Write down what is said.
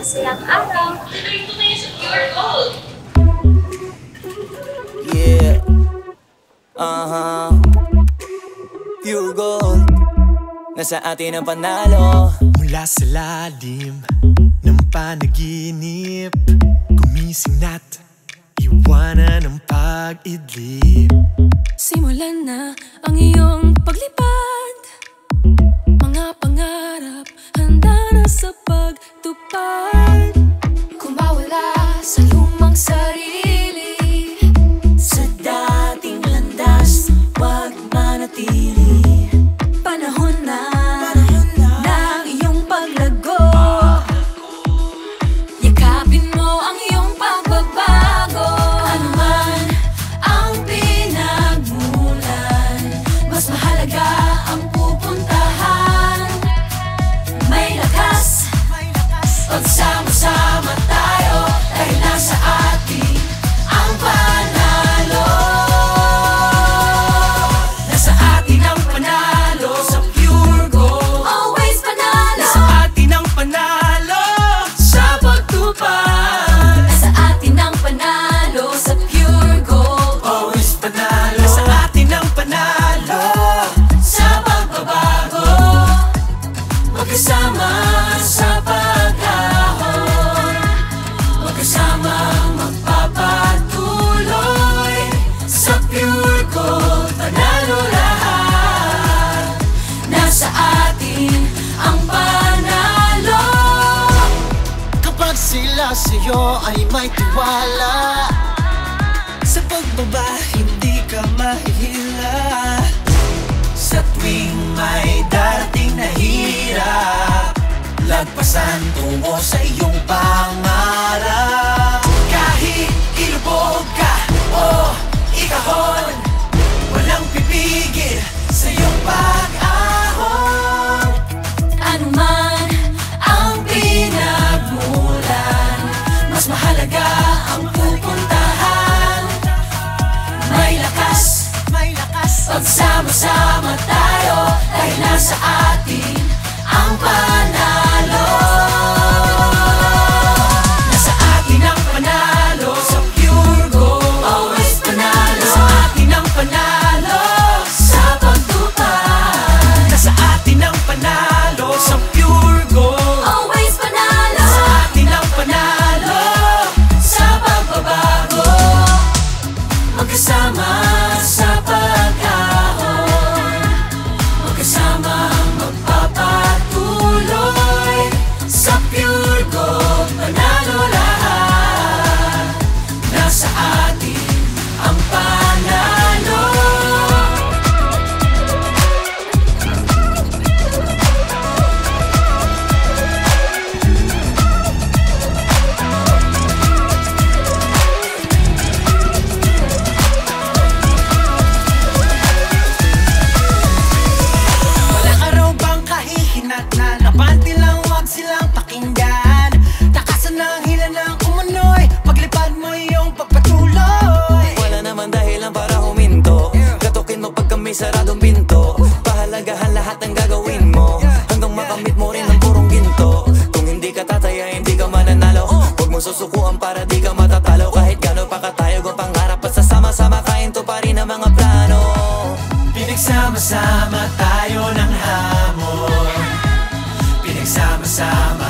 masayang araw. Yeah, pure gold. Nasa atin ang panalo. Mula sa lalim ng panaginip, gumising na't iwanan ang pag-idlip. Simulan na ang iyong paglipad. Mga pangarap handa na sa pagtupad. Kung mawala sa lumang sarili, sa dating landas, wag manatili. panahon na ng iyong paglago. Yakapin mo ang iyong pagbabago. Ano man ang pinagmulan, mas mahalaga ang pupuntahan. May lakas, pagsama-sama tayo, dahil nasa atin ang panalo. Nasa atin ang panalo sa pure gold. Always panalo. Nasa atin ang panalo sa pagtupad. Nasa atin ang panalo sa pure gold. Always panalo. Nasa atin ang panalo Sa pagbabago, magkasama sa pag-ahon, magkasama magpapatuloy sa pure gold. Panalo lahat, nasa atin ang panalo. kapag sila sa'yo ay may tiwala. Sa pagbaba, hindi ka mahihila. Sa tuwing may darating na hirap, lagpasan tungo sa iyong pangarap. Kahit ilubog ka o ikahon, walang pipigil sa iyong pag-ahon. Ano man ang pinagmulan, mas mahalaga ang pupuntahan. May lakas, pagsama-sama tayo, dahil nasa atin ang panalo. Nasa atin ang panalo sa pure gold. Always panalo. Nasa atin ang panalo sa pagtupad. Nasa atin ang panalo sa pure gold. Always panalo. Nasa atin ang panalo Sa pagbabago, magkasama sa pag-ahon, magkasama magpapatuloy sa pure gold. Panalo lahat, nasa atin ang panalo. Walang araw bang kahihinat na napante lang, wag silang pakinggan. Takasan ng hila ng umunoy, paglipad mo iyong pagpatuloy. Wala naman dahilan para huminto. Katukin mo pag kami saradong pinto. Pahalagahan lahat ng gagawin mo, hanggang makamit mo rin ang purong ginto. Kung hindi ka tataya, hindi ka mananalo. Huwag mo susukuan para di ka matatalo. Kahit gano'n pa katayog ang pangarap, at sasama-sama kainto pa rin ang mga plano. Pinagsama-sama tayo ng hamon, pinagsama-sama